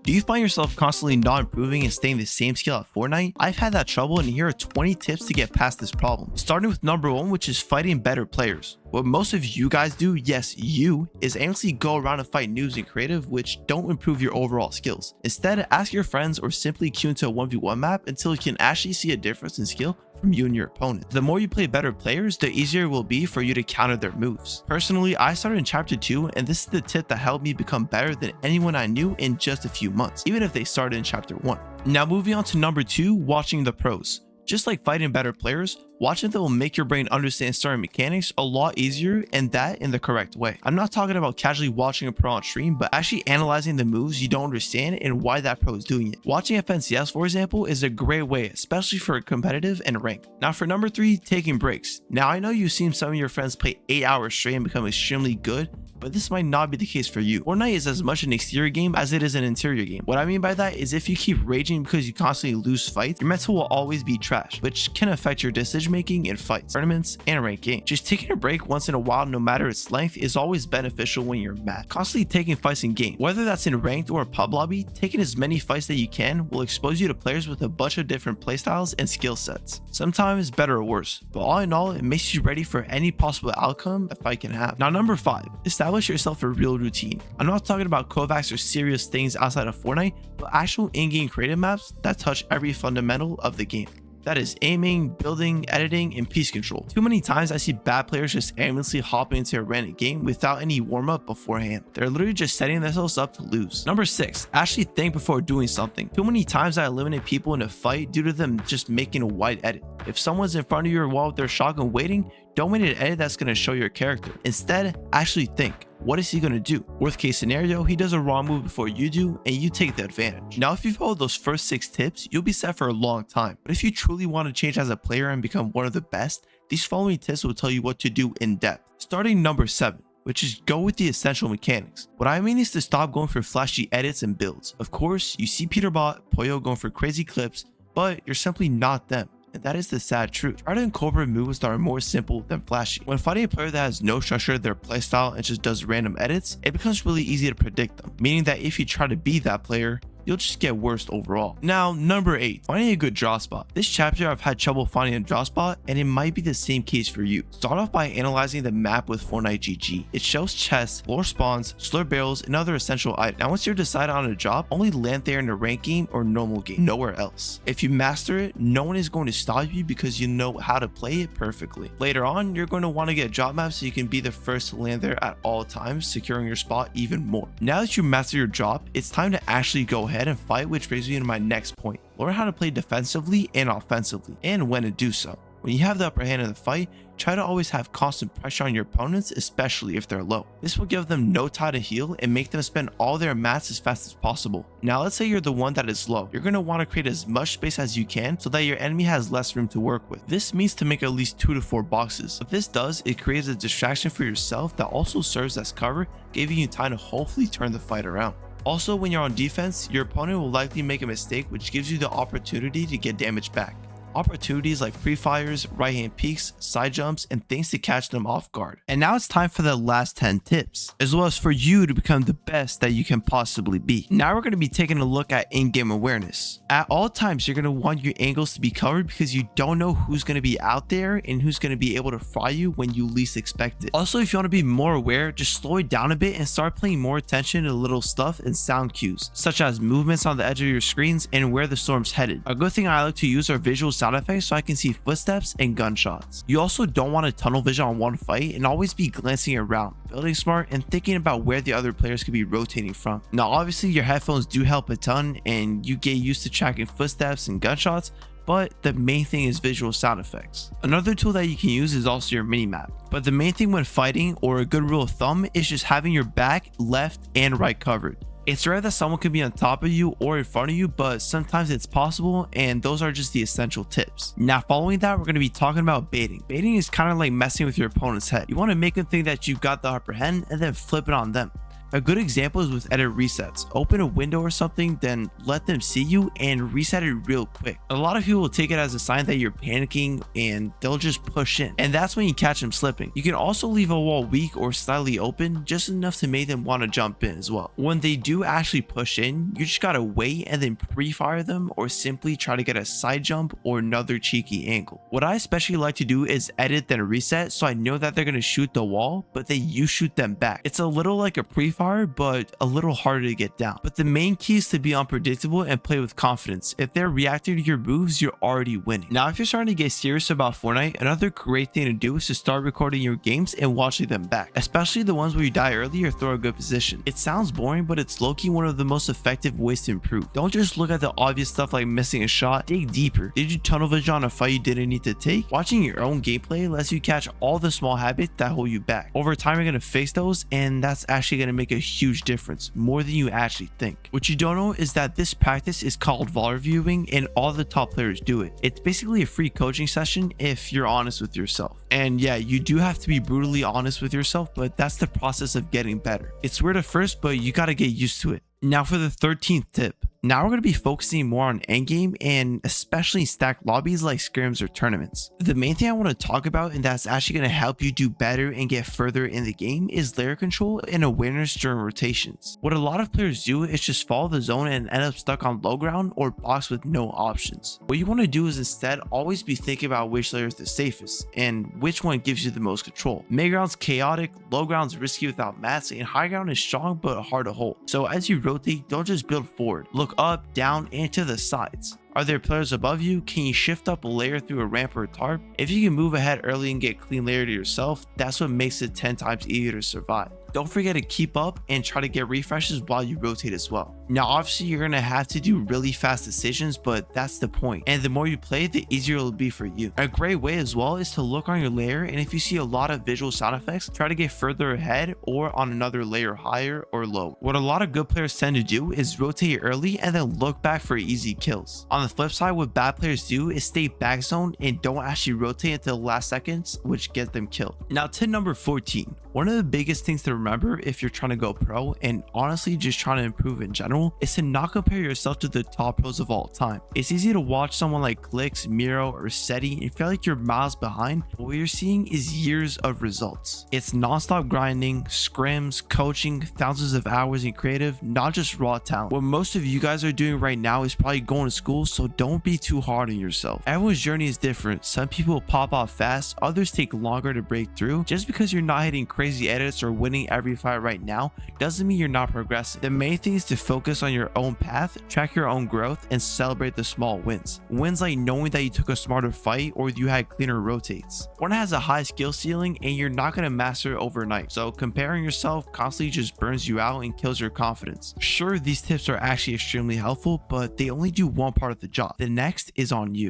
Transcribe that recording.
Do you find yourself constantly not improving and staying the same skill at Fortnite? I've had that trouble, and here are 20 tips to get past this problem. Starting with number 1, which is fighting better players. What most of you guys do, yes you, is aimlessly go around and fight noobs and creative which don't improve your overall skills. Instead, ask your friends or simply queue into a 1v1 map until you can actually see a difference in skill from you and your opponent. The more you play better players, the easier it will be for you to counter their moves. Personally, I started in chapter 2, and this is the tip that helped me become better than anyone I knew in just a few months, even if they started in chapter 1. Now moving on to number 2, watching the pros. Just like fighting better players, watching them will make your brain understand certain mechanics a lot easier, and that in the correct way. I'm not talking about casually watching a pro on stream, but actually analyzing the moves you don't understand and why that pro is doing it. Watching FNCS, for example, is a great way, especially for competitive and ranked. Now for number 3, taking breaks. Now I know you've seen some of your friends play 8 hours straight and become extremely good, but this might not be the case for you. Fortnite is as much an exterior game as it is an interior game. What I mean by that is if you keep raging because you constantly lose fights, your mental will always be trash, which can affect your decision making in fights, tournaments, and ranked games. Just taking a break once in a while, no matter its length, is always beneficial when you're mad. Constantly taking fights in game, whether that's in ranked or a pub lobby, taking as many fights that you can will expose you to players with a bunch of different playstyles and skill sets. Sometimes better or worse, but all in all, it makes you ready for any possible outcome a fight can have. Now number 5, establish yourself a real routine. I'm not talking about Kovacs or serious things outside of Fortnite, but actual in-game creative maps that touch every fundamental of the game. That is aiming, building, editing, and piece control. Too many times I see bad players just aimlessly hopping into a random game without any warm-up beforehand. They're literally just setting themselves up to lose. Number 6, actually think before doing something. Too many times I eliminate people in a fight due to them just making a wide edit. If someone's in front of you while with their shotgun waiting, don't make an edit that's going to show your character. Instead, actually think. What is he going to do? Worst case scenario, he does a wrong move before you do, and you take the advantage. Now, if you follow those first 6 tips, you'll be set for a long time. But if you truly want to change as a player and become one of the best, these following tips will tell you what to do in depth. Starting number 7, which is go with the essential mechanics. What I mean is to stop going for flashy edits and builds. Of course, you see Peterbot, Poyo going for crazy clips, but you're simply not them. And that is the sad truth. Try to incorporate moves that are more simple than flashy. When fighting a player that has no structure to their playstyle and just does random edits, it becomes really easy to predict them, meaning that if you try to be that player, you'll just get worse overall. Now, number 8, finding a good draw spot. This chapter I've had trouble finding a draw spot, and it might be the same case for you. Start off by analyzing the map with Fortnite GG. It shows chests, floor spawns, slurp barrels, and other essential items. Now once you're decided on a drop, only land there in a ranked game or normal game, nowhere else. If you master it, no one is going to stop you because you know how to play it perfectly. Later on, you're going to want to get drop maps so you can be the first to land there at all times, securing your spot even more. Now that you master your drop, it's time to actually go ahead and fight, which brings me to my next point. Learn how to play defensively and offensively, and when to do so. When you have the upper hand in the fight, try to always have constant pressure on your opponents, especially if they're low. This will give them no time to heal and make them spend all their mats as fast as possible. Now let's say you're the one that is low. You're going to want to create as much space as you can so that your enemy has less room to work with. This means to make at least 2 to 4 boxes. What this does, it creates a distraction for yourself that also serves as cover, giving you time to hopefully turn the fight around. Also, when you're on defense, your opponent will likely make a mistake, which gives you the opportunity to get damage back. Opportunities like pre-fires, right hand peeks, side jumps, and things to catch them off guard. And now it's time for the last 10 tips, as well as for you to become the best that you can possibly be. Now we're going to be taking a look at in-game awareness. At all times, you're going to want your angles to be covered because you don't know who's going to be out there and who's going to be able to fry you when you least expect it. Also, if you want to be more aware, just slow it down a bit and start paying more attention to little stuff and sound cues, such as movements on the edge of your screens and where the storm's headed. A good thing I like to use are visual sound effects so I can see footsteps and gunshots. You also don't want to tunnel vision on one fight and always be glancing around, building smart, and thinking about where the other players could be rotating from. Now obviously your headphones do help a ton and you get used to tracking footsteps and gunshots, but the main thing is visual sound effects. Another tool that you can use is also your minimap. But the main thing when fighting, or a good rule of thumb, is just having your back, left, and right covered. It's rare that someone could be on top of you or in front of you, but sometimes it's possible, and those are just the essential tips. Now following that, we're going to be talking about baiting. Baiting is kind of like messing with your opponent's head. You want to make them think that you've got the upper hand and then flip it on them. A good example is with edit resets. Open a window or something, then let them see you and reset it real quick. A lot of people will take it as a sign that you're panicking and they'll just push in, and that's when you catch them slipping. You can also leave a wall weak or slightly open, just enough to make them want to jump in as well. When they do actually push in, you just gotta wait and then pre-fire them, or simply try to get a side jump or another cheeky angle. What I especially like to do is edit then reset, so I know that they're gonna shoot the wall, but then you shoot them back. It's a little like a pre-fire, but a little harder to get down. But the main key is to be unpredictable and play with confidence. If they're reacting to your moves, you're already winning. Now, if you're starting to get serious about Fortnite, another great thing to do is to start recording your games and watching them back, especially the ones where you die early or throw a good position. It sounds boring, but it's low-key one of the most effective ways to improve. Don't just look at the obvious stuff like missing a shot. Dig deeper. Did you tunnel vision on a fight you didn't need to take? Watching your own gameplay lets you catch all the small habits that hold you back. Over time, you're going to face those, and that's actually going to make a huge difference, more than you actually think. What you don't know is that this practice is called VOD reviewing, and all the top players do it. It's basically a free coaching session if you're honest with yourself. And yeah, you do have to be brutally honest with yourself, but that's the process of getting better. It's weird at first, but you got to get used to it. Now for the 13th tip. Now we're going to be focusing more on endgame, and especially stacked lobbies like scrims or tournaments. The main thing I want to talk about, and that's actually going to help you do better and get further in the game, is layer control and awareness during rotations. What a lot of players do is just follow the zone and end up stuck on low ground or box with no options. What you want to do is instead always be thinking about which layer is the safest and which one gives you the most control. Mid ground's chaotic, low ground's risky without mats, and high ground is strong but hard to hold. So as you rotate, don't just build forward. Look up, down, and to the sides. Are there players above you? Can you shift up a layer through a ramp or a tarp? If you can move ahead early and get clean layer to yourself, that's what makes it 10 times easier to survive. Don't forget to keep up and try to get refreshes while you rotate as well. Now obviously you're going to have to do really fast decisions, but that's the point. And the more you play, the easier it'll be for you. A great way as well is to look on your layer, and if you see a lot of visual sound effects, try to get further ahead or on another layer higher or low. What a lot of good players tend to do is rotate early and then look back for easy kills. On the flip side, what bad players do is stay back zone and don't actually rotate until the last seconds, which gets them killed. Now tip number 14. One of the biggest things to remember if you're trying to go pro, and honestly just trying to improve in general, is to not compare yourself to the top pros of all time. It's easy to watch someone like Clicks, Miro, or Seti and feel like you're miles behind, but what you're seeing is years of results. It's non-stop grinding, scrims, coaching, thousands of hours in creative, not just raw talent. What most of you guys are doing right now is probably going to school, so don't be too hard on yourself. Everyone's journey is different. Some people pop off fast, others take longer to break through. Just because you're not hitting crazy edits or winning every fight right now doesn't mean you're not progressing. The main thing is to focus on your own path, track your own growth, and celebrate the small wins. Wins like knowing that you took a smarter fight or you had cleaner rotates. One has a high skill ceiling and you're not going to master it overnight, so comparing yourself constantly just burns you out and kills your confidence. Sure, these tips are actually extremely helpful, but they only do one part of the job. The next is on you.